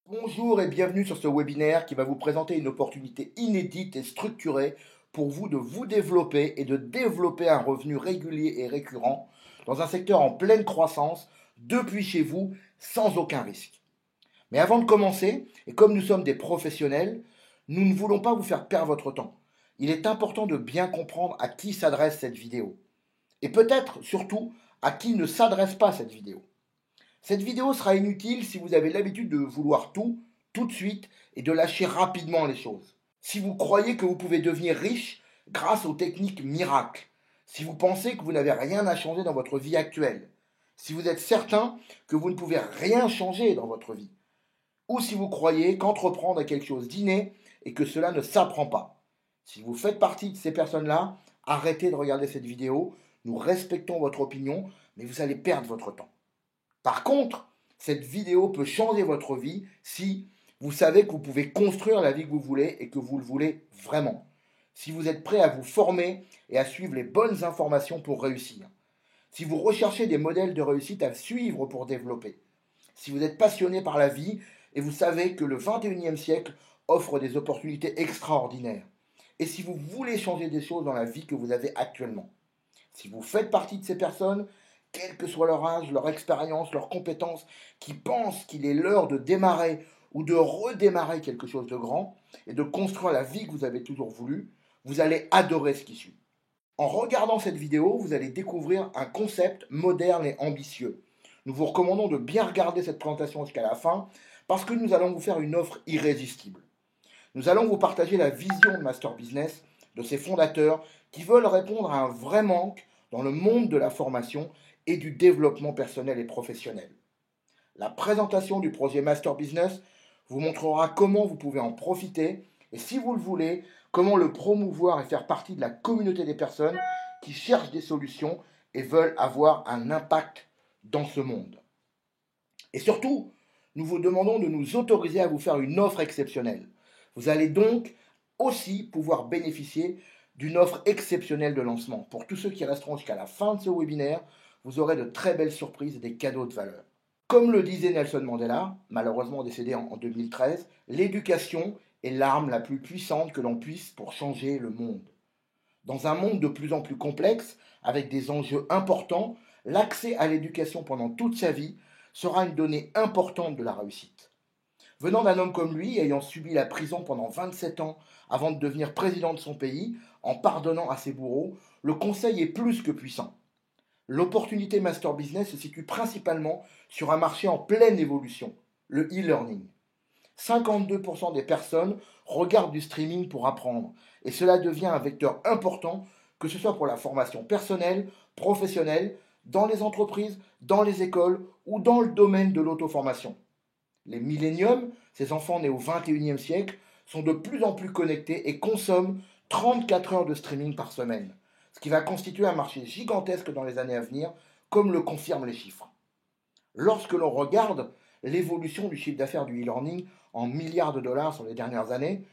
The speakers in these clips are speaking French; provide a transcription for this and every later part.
Bonjour et bienvenue sur ce webinaire qui va vous présenter une opportunité inédite et structurée pour vous de vous développer et de développer un revenu régulier et récurrent dans un secteur en pleine croissance depuis chez vous sans aucun risque. Mais avant de commencer, et comme nous sommes des professionnels, nous ne voulons pas vous faire perdre votre temps. Il est important de bien comprendre à qui s'adresse cette vidéo et peut-être surtout à qui ne s'adresse pas cette vidéo. Cette vidéo sera inutile si vous avez l'habitude de vouloir tout de suite et de lâcher rapidement les choses. Si vous croyez que vous pouvez devenir riche grâce aux techniques miracles. Si vous pensez que vous n'avez rien à changer dans votre vie actuelle. Si vous êtes certain que vous ne pouvez rien changer dans votre vie. Ou si vous croyez qu'entreprendre est quelque chose d'inné et que cela ne s'apprend pas. Si vous faites partie de ces personnes-là, arrêtez de regarder cette vidéo. Nous respectons votre opinion, mais vous allez perdre votre temps. Par contre, cette vidéo peut changer votre vie si vous savez que vous pouvez construire la vie que vous voulez et que vous le voulez vraiment. Si vous êtes prêt à vous former et à suivre les bonnes informations pour réussir. Si vous recherchez des modèles de réussite à suivre pour développer. Si vous êtes passionné par la vie et vous savez que le 21e siècle offre des opportunités extraordinaires. Et si vous voulez changer des choses dans la vie que vous avez actuellement. Si vous faites partie de ces personnes, quel que soit leur âge, leur expérience, leurs compétences, qui pensent qu'il est l'heure de démarrer ou de redémarrer quelque chose de grand et de construire la vie que vous avez toujours voulu, vous allez adorer ce qui suit. En regardant cette vidéo, vous allez découvrir un concept moderne et ambitieux. Nous vous recommandons de bien regarder cette présentation jusqu'à la fin parce que nous allons vous faire une offre irrésistible. Nous allons vous partager la vision de Master Business de ses fondateurs qui veulent répondre à un vrai manque dans le monde de la formation et du développement personnel et professionnel. La présentation du projet Master Business vous montrera comment vous pouvez en profiter et si vous le voulez, comment le promouvoir et faire partie de la communauté des personnes qui cherchent des solutions et veulent avoir un impact dans ce monde. Et surtout, nous vous demandons de nous autoriser à vous faire une offre exceptionnelle. Vous allez donc aussi pouvoir bénéficier d'une offre exceptionnelle de lancement. Pour tous ceux qui resteront jusqu'à la fin de ce webinaire, vous aurez de très belles surprises et des cadeaux de valeur. Comme le disait Nelson Mandela, malheureusement décédé en 2013, l'éducation est l'arme la plus puissante que l'on puisse pour changer le monde. Dans un monde de plus en plus complexe, avec des enjeux importants, l'accès à l'éducation pendant toute sa vie sera une donnée importante de la réussite. Venant d'un homme comme lui, ayant subi la prison pendant 27 ans avant de devenir président de son pays, en pardonnant à ses bourreaux, le conseil est plus que puissant. L'opportunité Master Business se situe principalement sur un marché en pleine évolution, le e-learning. 52% des personnes regardent du streaming pour apprendre, et cela devient un vecteur important, que ce soit pour la formation personnelle, professionnelle, dans les entreprises, dans les écoles ou dans le domaine de l'auto-formation. Les milléniums, ces enfants nés au 21e siècle, sont de plus en plus connectés et consomment 34 heures de streaming par semaine, ce qui va constituer un marché gigantesque dans les années à venir, comme le confirment les chiffres. Lorsque l'on regarde l'évolution du chiffre d'affaires du e-learning en milliards de dollars sur les dernières années,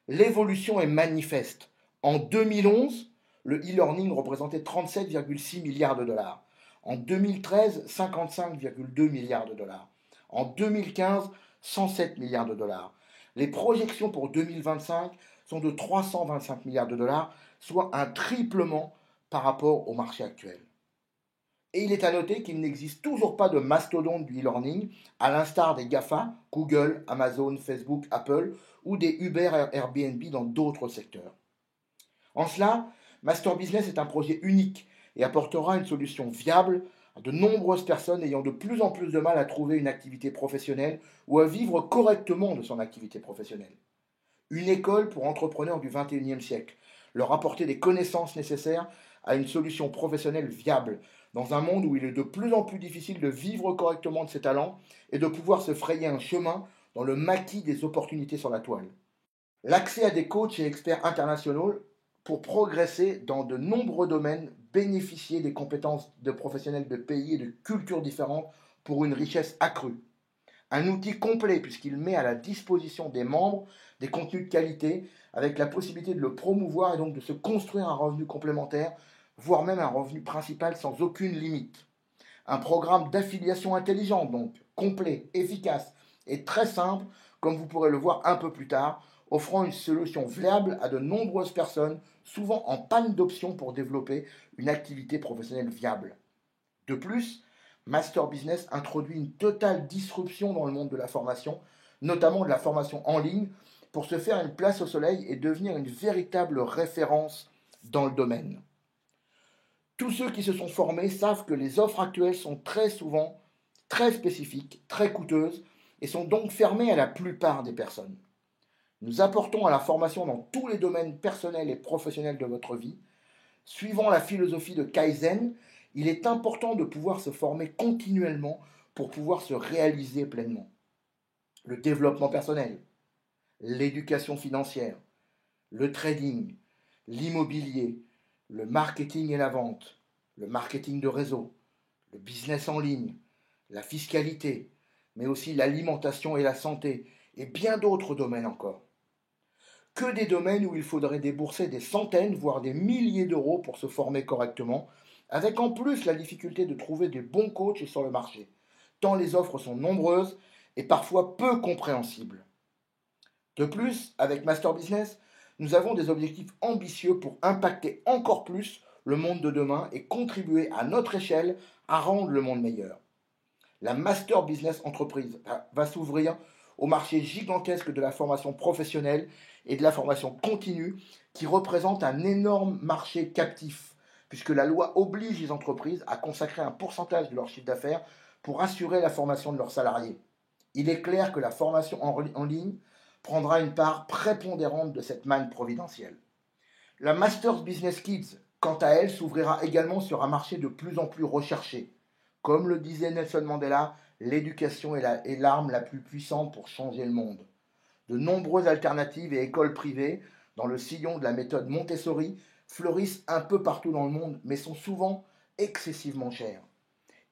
l'évolution est manifeste. En 2011, le e-learning représentait 37,6 milliards de dollars. En 2013, 55,2 milliards de dollars. En 2015, 107 milliards de dollars. Les projections pour 2025 sont de 325 milliards de dollars, soit un triplement par rapport au marché actuel. Et il est à noter qu'il n'existe toujours pas de mastodonte du e-learning, à l'instar des GAFA, Google, Amazon, Facebook, Apple, ou des Uber et Airbnb dans d'autres secteurs. En cela, Master Business est un projet unique et apportera une solution viable à de nombreuses personnes ayant de plus en plus de mal à trouver une activité professionnelle ou à vivre correctement de son activité professionnelle. Une école pour entrepreneurs du 21e siècle, leur apporter des connaissances nécessaires à une solution professionnelle viable, dans un monde où il est de plus en plus difficile de vivre correctement de ses talents et de pouvoir se frayer un chemin dans le maquis des opportunités sur la toile. L'accès à des coachs et experts internationaux pour progresser dans de nombreux domaines, bénéficier des compétences de professionnels de pays et de cultures différentes pour une richesse accrue. Un outil complet puisqu'il met à la disposition des membres des contenus de qualité avec la possibilité de le promouvoir et donc de se construire un revenu complémentaire, voire même un revenu principal sans aucune limite. Un programme d'affiliation intelligent donc, complet, efficace, est très simple, comme vous pourrez le voir un peu plus tard, offrant une solution viable à de nombreuses personnes, souvent en panne d'options pour développer une activité professionnelle viable. De plus, Master Business introduit une totale disruption dans le monde de la formation, notamment de la formation en ligne, pour se faire une place au soleil et devenir une véritable référence dans le domaine. Tous ceux qui se sont formés savent que les offres actuelles sont très souvent très spécifiques, très coûteuses, et sont donc fermées à la plupart des personnes. Nous apportons à la formation dans tous les domaines personnels et professionnels de votre vie. Suivant la philosophie de Kaizen, il est important de pouvoir se former continuellement pour pouvoir se réaliser pleinement. Le développement personnel, l'éducation financière, le trading, l'immobilier, le marketing et la vente, le marketing de réseau, le business en ligne, la fiscalité, mais aussi l'alimentation et la santé, et bien d'autres domaines encore. Que des domaines où il faudrait débourser des centaines, voire des milliers d'euros pour se former correctement, avec en plus la difficulté de trouver des bons coachs sur le marché, tant les offres sont nombreuses et parfois peu compréhensibles. De plus, avec Master Business, nous avons des objectifs ambitieux pour impacter encore plus le monde de demain et contribuer à notre échelle à rendre le monde meilleur. La Master Business Entreprise va s'ouvrir au marché gigantesque de la formation professionnelle et de la formation continue qui représente un énorme marché captif, puisque la loi oblige les entreprises à consacrer un pourcentage de leur chiffre d'affaires pour assurer la formation de leurs salariés. Il est clair que la formation en ligne prendra une part prépondérante de cette manne providentielle. La Masters Business Kids, quant à elle, s'ouvrira également sur un marché de plus en plus recherché. Comme le disait Nelson Mandela, l'éducation est l'arme la plus puissante pour changer le monde. De nombreuses alternatives et écoles privées, dans le sillon de la méthode Montessori, fleurissent un peu partout dans le monde, mais sont souvent excessivement chères.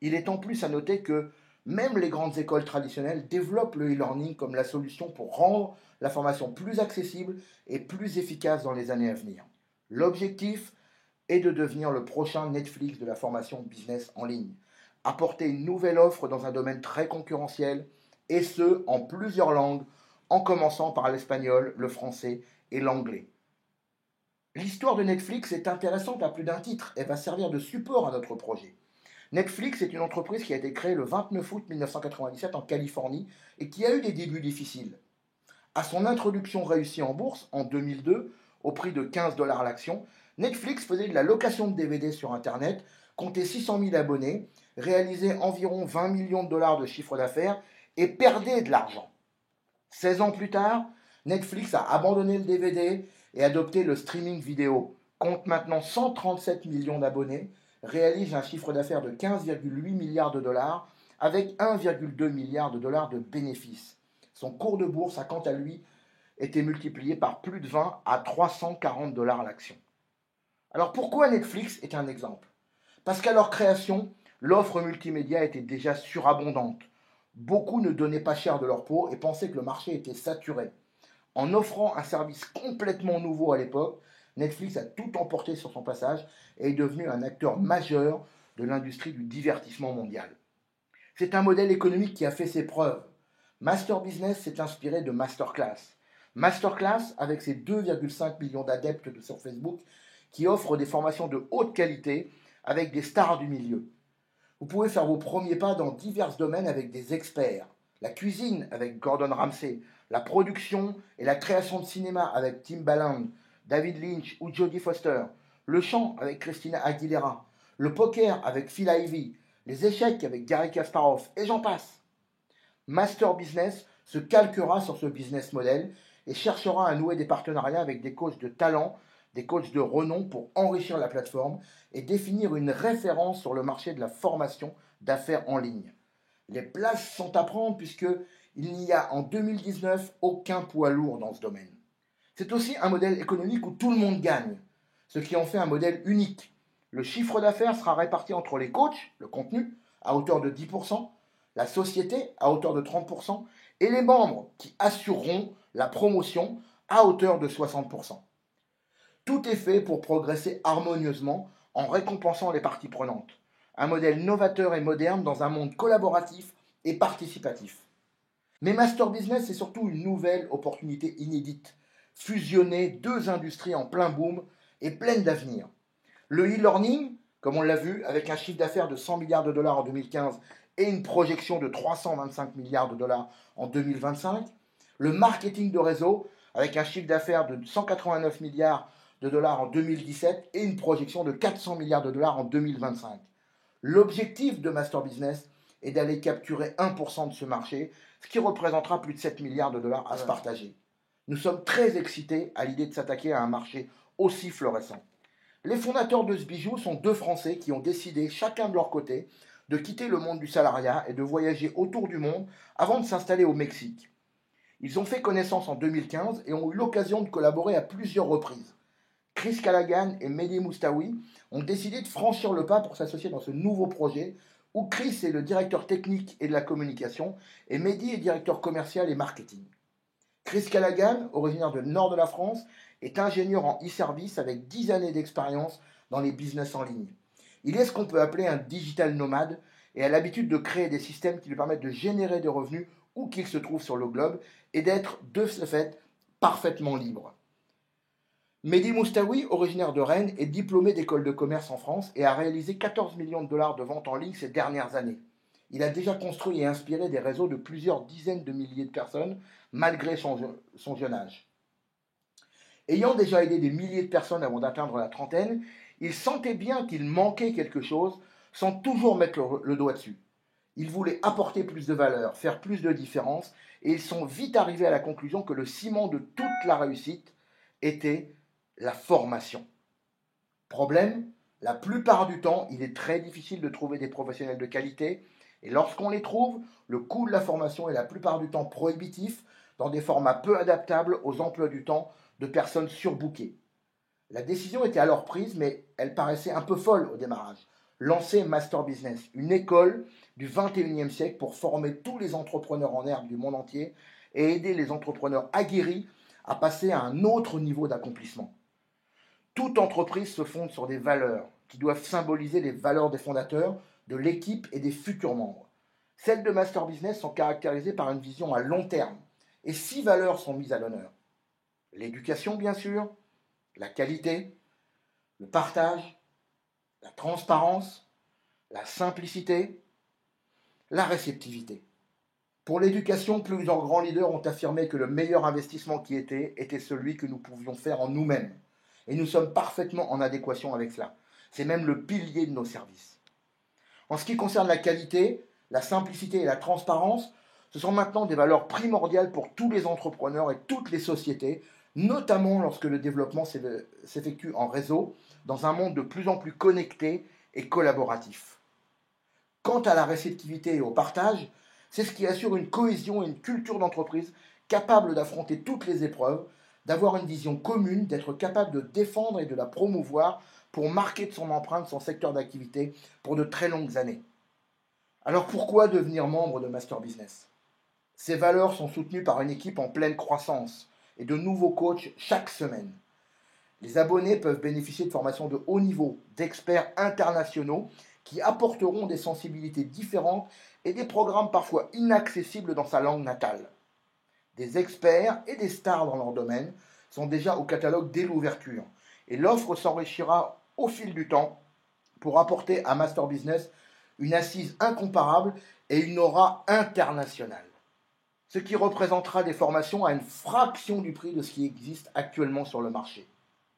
Il est en plus à noter que même les grandes écoles traditionnelles développent le e-learning comme la solution pour rendre la formation plus accessible et plus efficace dans les années à venir. L'objectif est de devenir le prochain Netflix de la formation business en ligne. Apporter une nouvelle offre dans un domaine très concurrentiel, et ce, en plusieurs langues, en commençant par l'espagnol, le français et l'anglais. L'histoire de Netflix est intéressante à plus d'un titre et va servir de support à notre projet. Netflix est une entreprise qui a été créée le 29 août 1997 en Californie et qui a eu des débuts difficiles. À son introduction réussie en bourse en 2002, au prix de 15 $ l'action, Netflix faisait de la location de DVD sur Internet, comptait 600 000 abonnés, réalisait environ 20 millions de dollars de chiffre d'affaires et perdait de l'argent. 16 ans plus tard, Netflix a abandonné le DVD et adopté le streaming vidéo, compte maintenant 137 millions d'abonnés, réalise un chiffre d'affaires de 15,8 milliards de dollars avec 1,2 milliard de dollars de bénéfices. Son cours de bourse a quant à lui été multiplié par plus de 20 à 340 $ l'action. Alors pourquoi Netflix est un exemple? Parce qu'à leur création, l'offre multimédia était déjà surabondante. Beaucoup ne donnaient pas cher de leur peau et pensaient que le marché était saturé. En offrant un service complètement nouveau à l'époque, Netflix a tout emporté sur son passage et est devenu un acteur majeur de l'industrie du divertissement mondial. C'est un modèle économique qui a fait ses preuves. Master Business s'est inspiré de Masterclass. Masterclass, avec ses 2,5 millions d'adeptes sur Facebook, qui offre des formations de haute qualité avec des stars du milieu. Vous pouvez faire vos premiers pas dans divers domaines avec des experts. La cuisine avec Gordon Ramsay, la production et la création de cinéma avec Timbaland, David Lynch ou Jodie Foster, le chant avec Christina Aguilera, le poker avec Phil Ivey, les échecs avec Garry Kasparov, et j'en passe. Master Business se calquera sur ce business model et cherchera à nouer des partenariats avec des coachs de talent, des coachs de renom pour enrichir la plateforme et définir une référence sur le marché de la formation d'affaires en ligne. Les places sont à prendre puisqu'il n'y a en 2019 aucun poids lourd dans ce domaine. C'est aussi un modèle économique où tout le monde gagne, ce qui en fait un modèle unique. Le chiffre d'affaires sera réparti entre les coachs, le contenu, à hauteur de 10%, la société à hauteur de 30% et les membres qui assureront la promotion à hauteur de 60%. Tout est fait pour progresser harmonieusement en récompensant les parties prenantes. Un modèle novateur et moderne dans un monde collaboratif et participatif. Mais Master Business, c'est surtout une nouvelle opportunité inédite. Fusionner deux industries en plein boom et pleines d'avenir. Le e-learning, comme on l'a vu, avec un chiffre d'affaires de 100 milliards de dollars en 2015 et une projection de 325 milliards de dollars en 2025. Le marketing de réseau, avec un chiffre d'affaires de 189 milliards de dollars en 2017 et une projection de 400 milliards de dollars en 2025. L'objectif de Master Business est d'aller capturer 1% de ce marché, ce qui représentera plus de 7 milliards de dollars à se partager. Nous sommes très excités à l'idée de s'attaquer à un marché aussi florissant. Les fondateurs de ce bijou sont deux Français qui ont décidé, chacun de leur côté, de quitter le monde du salariat et de voyager autour du monde avant de s'installer au Mexique. Ils ont fait connaissance en 2015 et ont eu l'occasion de collaborer à plusieurs reprises. Chris Callaghan et Mehdi Moustaoui ont décidé de franchir le pas pour s'associer dans ce nouveau projet où Chris est le directeur technique et de la communication et Mehdi est directeur commercial et marketing. Chris Callaghan, originaire du nord de la France, est ingénieur en e-service avec 10 années d'expérience dans les business en ligne. Il est ce qu'on peut appeler un digital nomade et a l'habitude de créer des systèmes qui lui permettent de générer des revenus où qu'il se trouve sur le globe et d'être, de ce fait, parfaitement libre. Mehdi Moustaoui, originaire de Rennes, est diplômé d'école de commerce en France et a réalisé 14 millions de dollars de ventes en ligne ces dernières années. Il a déjà construit et inspiré des réseaux de plusieurs dizaines de milliers de personnes malgré son jeune âge. Ayant déjà aidé des milliers de personnes avant d'atteindre la trentaine, il sentait bien qu'il manquait quelque chose sans toujours mettre le doigt dessus. Ils voulaient apporter plus de valeur, faire plus de différence, et ils sont vite arrivés à la conclusion que le ciment de toute la réussite était la formation. Problème, la plupart du temps, il est très difficile de trouver des professionnels de qualité, et lorsqu'on les trouve, le coût de la formation est la plupart du temps prohibitif, dans des formats peu adaptables aux emplois du temps de personnes surbookées. La décision était alors prise, mais elle paraissait un peu folle au démarrage. Lancer Master Business, une école du 21e siècle pour former tous les entrepreneurs en herbe du monde entier et aider les entrepreneurs aguerris à passer à un autre niveau d'accomplissement. Toute entreprise se fonde sur des valeurs qui doivent symboliser les valeurs des fondateurs, de l'équipe et des futurs membres. Celles de Master Business sont caractérisées par une vision à long terme et 6 valeurs sont mises à l'honneur. L'éducation, bien sûr, la qualité, le partage, la transparence, la simplicité, la réceptivité. Pour l'éducation, plusieurs grands leaders ont affirmé que le meilleur investissement qui était celui que nous pouvions faire en nous-mêmes. Et nous sommes parfaitement en adéquation avec cela. C'est même le pilier de nos services. En ce qui concerne la qualité, la simplicité et la transparence, ce sont maintenant des valeurs primordiales pour tous les entrepreneurs et toutes les sociétés, notamment lorsque le développement s'effectue en réseau, dans un monde de plus en plus connecté et collaboratif. Quant à la réceptivité et au partage, c'est ce qui assure une cohésion et une culture d'entreprise capable d'affronter toutes les épreuves, d'avoir une vision commune, d'être capable de défendre et de la promouvoir pour marquer de son empreinte son secteur d'activité pour de très longues années. Alors pourquoi devenir membre de Master Business? Ces valeurs sont soutenues par une équipe en pleine croissance et de nouveaux coachs chaque semaine. Les abonnés peuvent bénéficier de formations de haut niveau, d'experts internationaux qui apporteront des sensibilités différentes et des programmes parfois inaccessibles dans sa langue natale. Des experts et des stars dans leur domaine sont déjà au catalogue dès l'ouverture et l'offre s'enrichira au fil du temps pour apporter à Master Business une assise incomparable et une aura internationale. Ce qui représentera des formations à une fraction du prix de ce qui existe actuellement sur le marché.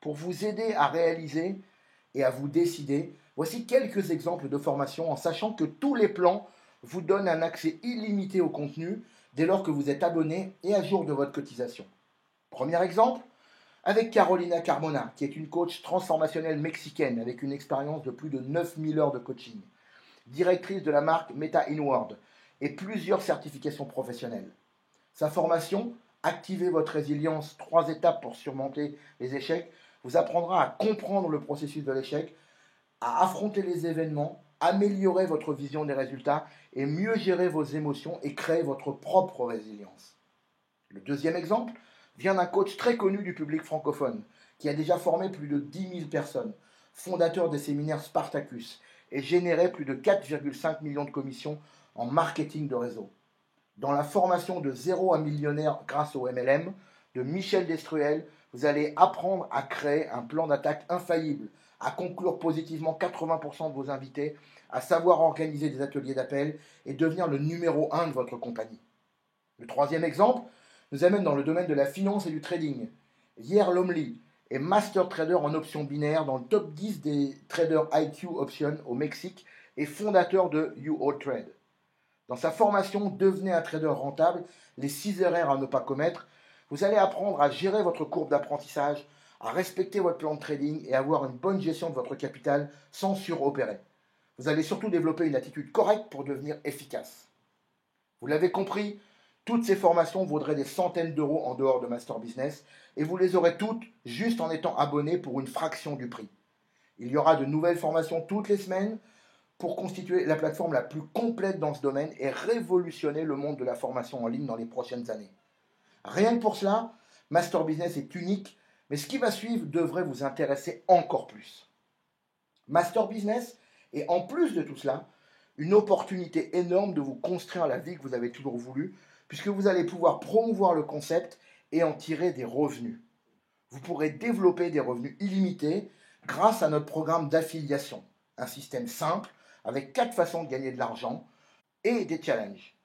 Pour vous aider à réaliser et à vous décider, voici quelques exemples de formations en sachant que tous les plans vous donnent un accès illimité au contenu dès lors que vous êtes abonné et à jour de votre cotisation. Premier exemple, avec Carolina Carmona, qui est une coach transformationnelle mexicaine avec une expérience de plus de 9000 heures de coaching, directrice de la marque Meta Inward et plusieurs certifications professionnelles. Sa formation, Activez votre résilience, 3 étapes pour surmonter les échecs, vous apprendra à comprendre le processus de l'échec, à affronter les événements, améliorer votre vision des résultats et mieux gérer vos émotions et créer votre propre résilience. Le deuxième exemple vient d'un coach très connu du public francophone qui a déjà formé plus de 10 000 personnes, fondateur des séminaires Spartacus et généré plus de 4,5 millions de commissions en marketing de réseau. Dans la formation de zéro à millionnaire grâce au MLM de Michel Destruel, vous allez apprendre à créer un plan d'attaque infaillible, à conclure positivement 80% de vos invités, à savoir organiser des ateliers d'appel et devenir le numéro 1 de votre compagnie. Le troisième exemple nous amène dans le domaine de la finance et du trading. Yair Lomli est master trader en options binaires dans le top 10 des traders IQ Options au Mexique et fondateur de You All Trade. Dans sa formation Devenez un trader rentable, les 6 erreurs à ne pas commettre, vous allez apprendre à gérer votre courbe d'apprentissage, à respecter votre plan de trading et avoir une bonne gestion de votre capital sans suropérer. Vous allez surtout développer une attitude correcte pour devenir efficace. Vous l'avez compris, toutes ces formations vaudraient des centaines d'euros en dehors de Master Business et vous les aurez toutes juste en étant abonné pour une fraction du prix. Il y aura de nouvelles formations toutes les semaines pour constituer la plateforme la plus complète dans ce domaine et révolutionner le monde de la formation en ligne dans les prochaines années. Rien que pour cela, Master Business est unique, mais ce qui va suivre devrait vous intéresser encore plus. Master Business est en plus de tout cela une opportunité énorme de vous construire la vie que vous avez toujours voulu, puisque vous allez pouvoir promouvoir le concept et en tirer des revenus. Vous pourrez développer des revenus illimités grâce à notre programme d'affiliation, un système simple avec 4 façons de gagner de l'argent et des challenges.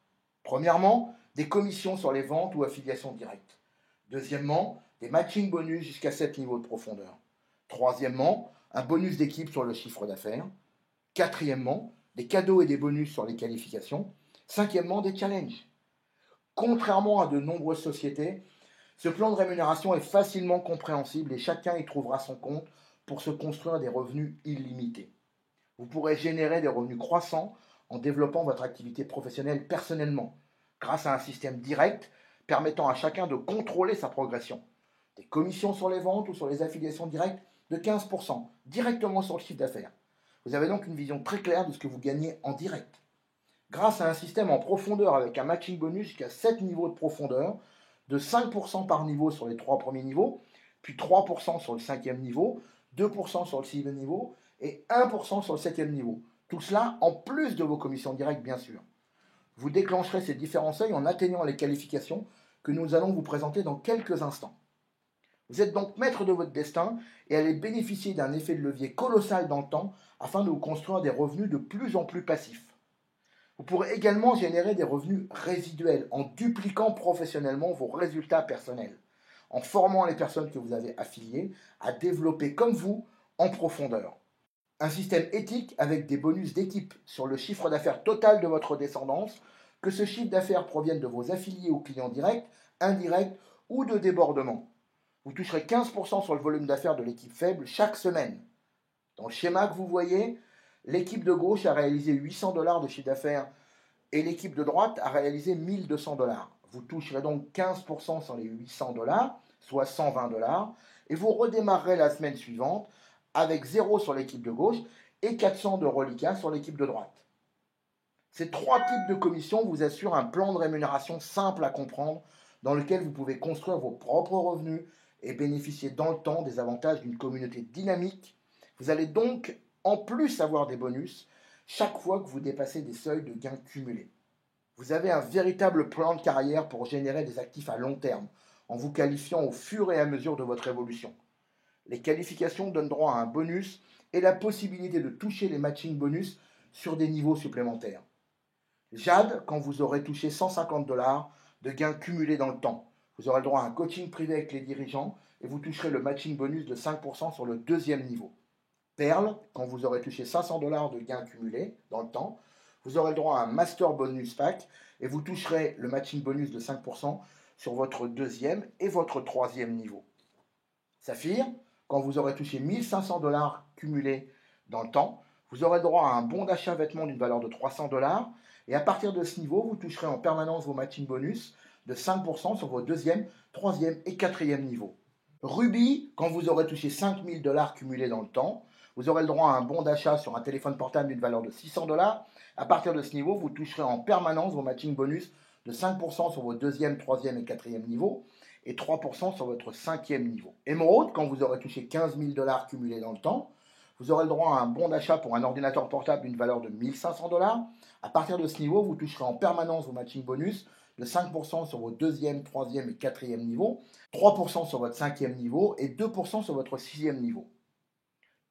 Premièrement, des commissions sur les ventes ou affiliations directes. Deuxièmement, des matching bonus jusqu'à 7 niveaux de profondeur. Troisièmement, un bonus d'équipe sur le chiffre d'affaires. Quatrièmement, des cadeaux et des bonus sur les qualifications. Cinquièmement, des challenges. Contrairement à de nombreuses sociétés, ce plan de rémunération est facilement compréhensible et chacun y trouvera son compte pour se construire des revenus illimités. Vous pourrez générer des revenus croissants en développant votre activité professionnelle personnellement, grâce à un système direct permettant à chacun de contrôler sa progression. Des commissions sur les ventes ou sur les affiliations directes de 15%, directement sur le chiffre d'affaires. Vous avez donc une vision très claire de ce que vous gagnez en direct. Grâce à un système en profondeur avec un matching bonus jusqu'à 7 niveaux de profondeur, de 5% par niveau sur les 3 premiers niveaux, puis 3% sur le 5e niveau, 2% sur le 6e niveau et 1% sur le 7e niveau. Tout cela en plus de vos commissions directes, bien sûr. Vous déclencherez ces différents seuils en atteignant les qualifications que nous allons vous présenter dans quelques instants. Vous êtes donc maître de votre destin et allez bénéficier d'un effet de levier colossal dans le temps afin de vous construire des revenus de plus en plus passifs. Vous pourrez également générer des revenus résiduels en dupliquant professionnellement vos résultats personnels, en formant les personnes que vous avez affiliées à développer comme vous en profondeur. Un système éthique avec des bonus d'équipe sur le chiffre d'affaires total de votre descendance, que ce chiffre d'affaires provienne de vos affiliés ou clients directs, indirects ou de débordements. Vous toucherez 15% sur le volume d'affaires de l'équipe faible chaque semaine. Dans le schéma que vous voyez, l'équipe de gauche a réalisé 800 $ de chiffre d'affaires et l'équipe de droite a réalisé 1200 $. Vous toucherez donc 15% sur les 800 $, soit 120 $, et vous redémarrerez la semaine suivante avec 0 sur l'équipe de gauche et 400 de reliquat sur l'équipe de droite. Ces 3 types de commissions vous assurent un plan de rémunération simple à comprendre dans lequel vous pouvez construire vos propres revenus et bénéficier dans le temps des avantages d'une communauté dynamique. Vous allez donc en plus avoir des bonus chaque fois que vous dépassez des seuils de gains cumulés. Vous avez un véritable plan de carrière pour générer des actifs à long terme en vous qualifiant au fur et à mesure de votre évolution. Les qualifications donnent droit à un bonus et la possibilité de toucher les matching bonus sur des niveaux supplémentaires. Jade, quand vous aurez touché 150 $ de gains cumulés dans le temps, vous aurez le droit à un coaching privé avec les dirigeants et vous toucherez le matching bonus de 5% sur le 2e niveau. Perle, quand vous aurez touché 500 $ de gains cumulés dans le temps, vous aurez le droit à un master bonus pack et vous toucherez le matching bonus de 5% sur votre 2e et votre 3e niveau. Saphir, quand vous aurez touché 1500 $ cumulés dans le temps, vous aurez droit à un bon d'achat vêtements d'une valeur de 300 $ et à partir de ce niveau, vous toucherez en permanence vos matching bonus de 5% sur vos 2e, 3e et 4e niveaux. Ruby, quand vous aurez touché 5000 $ cumulés dans le temps, vous aurez le droit à un bon d'achat sur un téléphone portable d'une valeur de 600 $. À partir de ce niveau, vous toucherez en permanence vos matching bonus de 5% sur vos 2e, 3e et 4e niveaux et 3% sur votre 5e niveau. Émeraude, quand vous aurez touché 15 000 $ cumulés dans le temps, vous aurez le droit à un bon d'achat pour un ordinateur portable d'une valeur de 1500 $. À partir de ce niveau, vous toucherez en permanence vos matching bonus de 5% sur vos deuxième, troisième et quatrième niveaux, 3% sur votre cinquième niveau et 2% sur votre sixième niveau.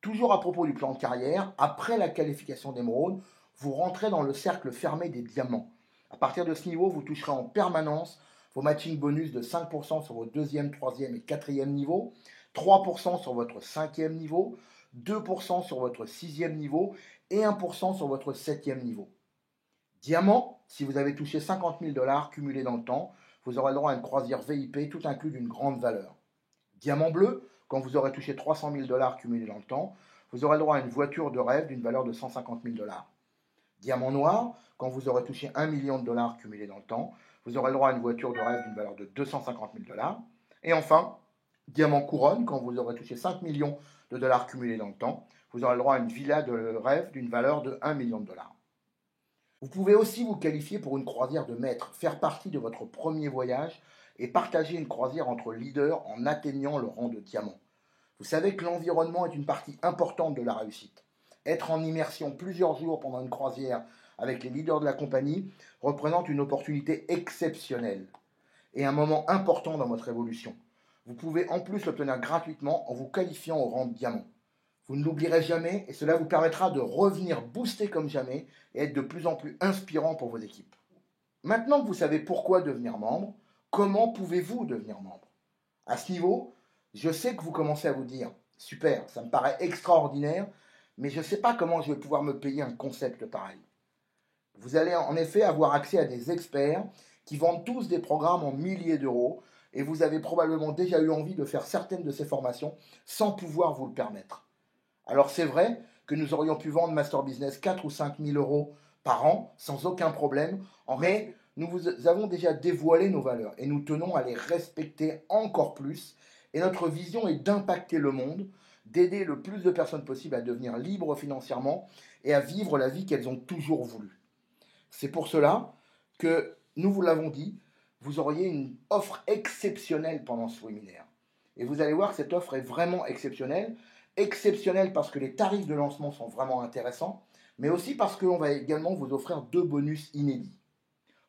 Toujours à propos du plan de carrière, après la qualification d'émeraude, vous rentrez dans le cercle fermé des diamants. À partir de ce niveau, vous toucherez en permanence vos matching bonus de 5% sur vos deuxième, troisième et quatrième niveaux, 3% sur votre cinquième niveau, 2% sur votre sixième niveau et 1% sur votre septième niveau. Diamant, si vous avez touché 50 000 $ cumulés dans le temps, vous aurez le droit à une croisière VIP tout inclus d'une grande valeur. Diamant bleu, quand vous aurez touché 300 000 $ cumulés dans le temps, vous aurez le droit à une voiture de rêve d'une valeur de 150 000 $. Diamant noir, quand vous aurez touché 1 million de dollars cumulés dans le temps, vous aurez le droit à une voiture de rêve d'une valeur de 250 000 $. Et enfin, diamant couronne, quand vous aurez touché 5 millions de dollars cumulés dans le temps, vous aurez le droit à une villa de rêve d'une valeur de 1 million de dollars. Vous pouvez aussi vous qualifier pour une croisière de maître, faire partie de votre premier voyage et partager une croisière entre leaders en atteignant le rang de diamant. Vous savez que l'environnement est une partie importante de la réussite. Être en immersion plusieurs jours pendant une croisière avec les leaders de la compagnie représente une opportunité exceptionnelle et un moment important dans votre évolution. Vous pouvez en plus l'obtenir gratuitement en vous qualifiant au rang de diamant. Vous ne l'oublierez jamais et cela vous permettra de revenir booster comme jamais et être de plus en plus inspirant pour vos équipes. Maintenant que vous savez pourquoi devenir membre, comment pouvez-vous devenir membre? À ce niveau, je sais que vous commencez à vous dire « Super, ça me paraît extraordinaire, mais je ne sais pas comment je vais pouvoir me payer un concept pareil. » Vous allez en effet avoir accès à des experts qui vendent tous des programmes en milliers d'euros et vous avez probablement déjà eu envie de faire certaines de ces formations sans pouvoir vous le permettre. Alors c'est vrai que nous aurions pu vendre Master Business 4 ou 5 000 € par an sans aucun problème, mais nous vous avons déjà dévoilé nos valeurs et nous tenons à les respecter encore plus. Et notre vision est d'impacter le monde, d'aider le plus de personnes possible à devenir libres financièrement et à vivre la vie qu'elles ont toujours voulu. C'est pour cela que, nous vous l'avons dit, vous auriez une offre exceptionnelle pendant ce webinaire. Et vous allez voir que cette offre est vraiment exceptionnelle. Exceptionnelle parce que les tarifs de lancement sont vraiment intéressants, mais aussi parce qu'on va également vous offrir 2 bonus inédits.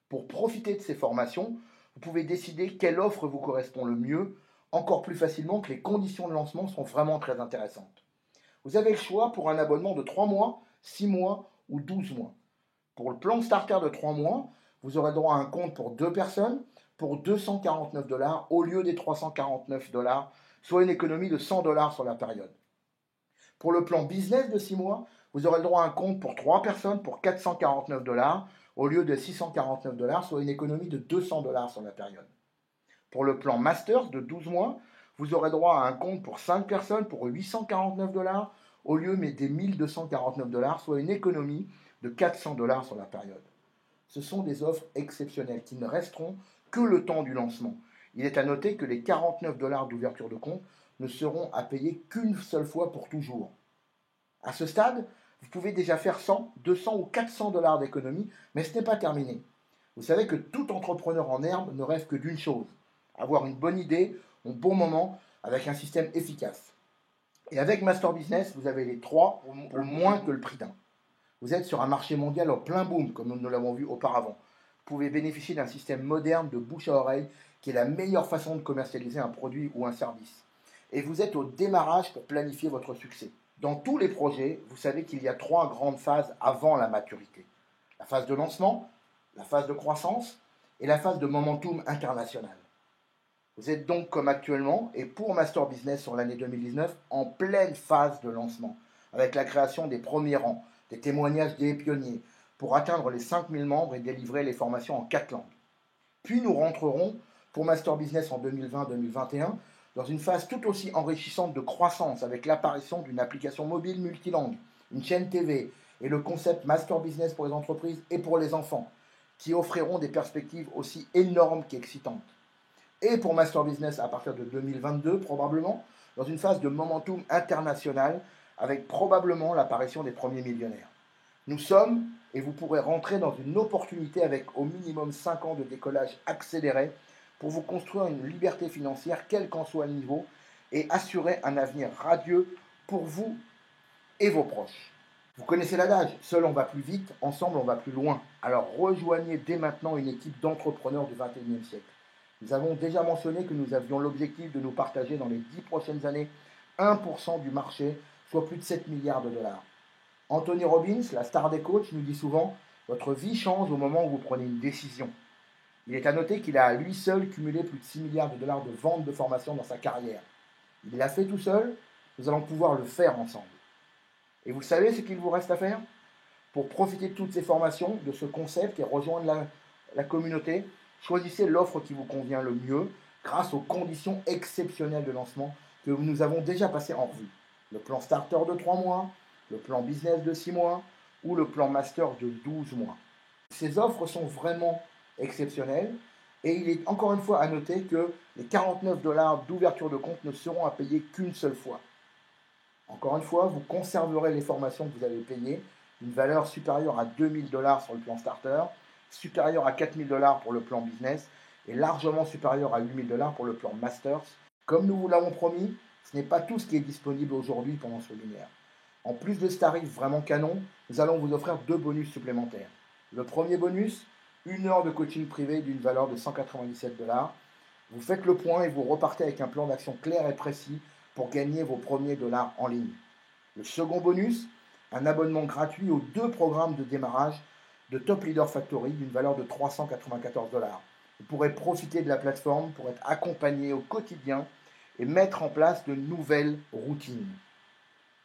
Pour profiter de ces formations, vous pouvez décider quelle offre vous correspond le mieux, encore plus facilement que les conditions de lancement sont vraiment très intéressantes. Vous avez le choix pour un abonnement de 3 mois, 6 mois ou 12 mois. Pour le plan starter de 3 mois, vous aurez droit à un compte pour 2 personnes pour 249 $ au lieu des 349 $, soit une économie de 100 $ sur la période. Pour le plan business de 6 mois, vous aurez le droit à un compte pour 3 personnes pour 449 $ au lieu de 649 $, soit une économie de 200 $ sur la période. Pour le plan Masters de 12 mois, vous aurez droit à un compte pour 5 personnes pour 849 $ au lieu des 1249 $, soit une économie de 400 $ sur la période. Ce sont des offres exceptionnelles qui ne resteront que le temps du lancement. Il est à noter que les 49 $ d'ouverture de compte ne seront à payer qu'une seule fois pour toujours. À ce stade, vous pouvez déjà faire 100, 200 ou 400 $ d'économie, mais ce n'est pas terminé. Vous savez que tout entrepreneur en herbe ne rêve que d'une chose, avoir une bonne idée au bon moment avec un système efficace. Et avec Master Business, vous avez les 3 pour moins que le prix d'un. Vous êtes sur un marché mondial en plein boom, comme nous l'avons vu auparavant. Vous pouvez bénéficier d'un système moderne de bouche à oreille qui est la meilleure façon de commercialiser un produit ou un service. Et vous êtes au démarrage pour planifier votre succès. Dans tous les projets, vous savez qu'il y a 3 grandes phases avant la maturité. La phase de lancement, la phase de croissance et la phase de momentum international. Vous êtes donc comme actuellement, et pour Master Business sur l'année 2019, en pleine phase de lancement, avec la création des premiers rangs, des témoignages des pionniers, pour atteindre les 5000 membres et délivrer les formations en 4 langues. Puis nous rentrerons pour Master Business en 2020-2021 dans une phase tout aussi enrichissante de croissance avec l'apparition d'une application mobile multilangue, une chaîne TV et le concept Master Business pour les entreprises et pour les enfants, qui offriront des perspectives aussi énormes qu'excitantes. Et pour Master Business à partir de 2022 probablement, dans une phase de momentum international avec probablement l'apparition des premiers millionnaires. Nous sommes, et vous pourrez rentrer dans une opportunité avec au minimum 5 ans de décollage accéléré pour vous construire une liberté financière, quel qu'en soit le niveau, et assurer un avenir radieux pour vous et vos proches. Vous connaissez l'adage, seul on va plus vite, ensemble on va plus loin. Alors rejoignez dès maintenant une équipe d'entrepreneurs du 21e siècle. Nous avons déjà mentionné que nous avions l'objectif de nous partager dans les 10 prochaines années 1% du marché, soit plus de 7 milliards de dollars. Anthony Robbins, la star des coachs, nous dit souvent, votre vie change au moment où vous prenez une décision. Il est à noter qu'il a à lui seul cumulé plus de 6 milliards de dollars de ventes de formation dans sa carrière. Il l'a fait tout seul, nous allons pouvoir le faire ensemble. Et vous savez ce qu'il vous reste à faire? Pour profiter de toutes ces formations, de ce concept et rejoindre la communauté, choisissez l'offre qui vous convient le mieux grâce aux conditions exceptionnelles de lancement que nous avons déjà passées en revue. Le plan starter de 3 mois, le plan business de 6 mois ou le plan master de 12 mois. Ces offres sont vraiment exceptionnelles et il est encore une fois à noter que les 49 dollars d'ouverture de compte ne seront à payer qu'une seule fois. Encore une fois, vous conserverez les formations que vous avez payées, d'une valeur supérieure à 2000 dollars sur le plan starter, supérieure à 4000 dollars pour le plan business et largement supérieure à 8000 dollars pour le plan masters. Comme nous vous l'avons promis, ce n'est pas tout ce qui est disponible aujourd'hui pendant ce webinaire. En plus de ce tarif vraiment canon, nous allons vous offrir 2 bonus supplémentaires. Le premier bonus, 1 heure de coaching privé d'une valeur de 197 dollars. Vous faites le point et vous repartez avec un plan d'action clair et précis pour gagner vos premiers dollars en ligne. Le second bonus, un abonnement gratuit aux 2 programmes de démarrage de Top Leader Factory d'une valeur de 394 dollars. Vous pourrez profiter de la plateforme pour être accompagné au quotidien et mettre en place de nouvelles routines.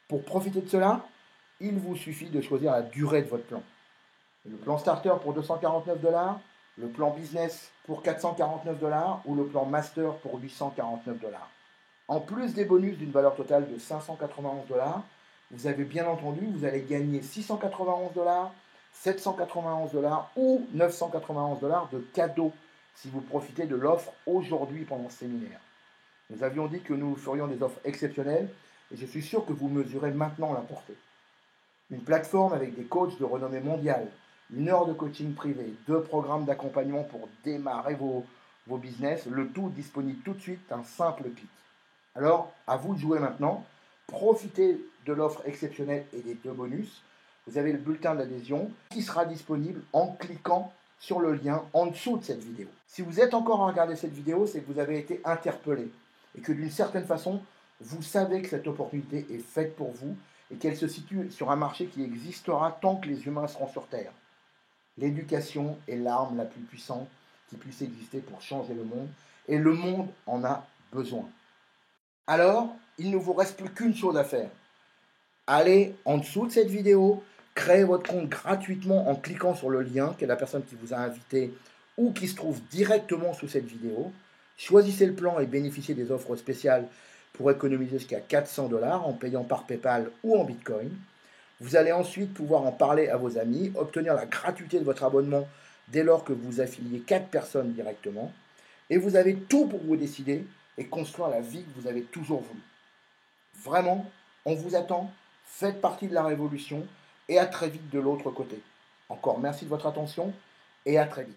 Pour profiter de cela, il vous suffit de choisir la durée de votre plan. Le plan starter pour 249 dollars, le plan business pour 449 dollars ou le plan master pour 849 dollars. En plus des bonus d'une valeur totale de 591 dollars, vous avez bien entendu, vous allez gagner 691 dollars, 791 dollars ou 991 dollars de cadeaux si vous profitez de l'offre aujourd'hui pendant ce séminaire. Nous avions dit que nous ferions des offres exceptionnelles et je suis sûr que vous mesurez maintenant la portée. Une plateforme avec des coachs de renommée mondiale, 1 heure de coaching privé, 2 programmes d'accompagnement pour démarrer vos business, le tout disponible tout de suite, un simple clic. Alors, à vous de jouer maintenant. Profitez de l'offre exceptionnelle et des 2 bonus. Vous avez le bulletin d'adhésion qui sera disponible en cliquant sur le lien en dessous de cette vidéo. Si vous êtes encore à regarder cette vidéo, c'est que vous avez été interpellé et que d'une certaine façon, vous savez que cette opportunité est faite pour vous et qu'elle se situe sur un marché qui existera tant que les humains seront sur Terre. L'éducation est l'arme la plus puissante qui puisse exister pour changer le monde et le monde en a besoin. Alors, il ne vous reste plus qu'une chose à faire. Allez en dessous de cette vidéo, créez votre compte gratuitement en cliquant sur le lien qu'est la personne qui vous a invité ou qui se trouve directement sous cette vidéo. Choisissez le plan et bénéficiez des offres spéciales pour économiser jusqu'à 400 dollars en payant par PayPal ou en Bitcoin. Vous allez ensuite pouvoir en parler à vos amis, obtenir la gratuité de votre abonnement dès lors que vous affiliez 4 personnes directement. Et vous avez tout pour vous décider et construire la vie que vous avez toujours voulu. Vraiment, on vous attend, faites partie de la révolution et à très vite de l'autre côté. Encore merci de votre attention et à très vite.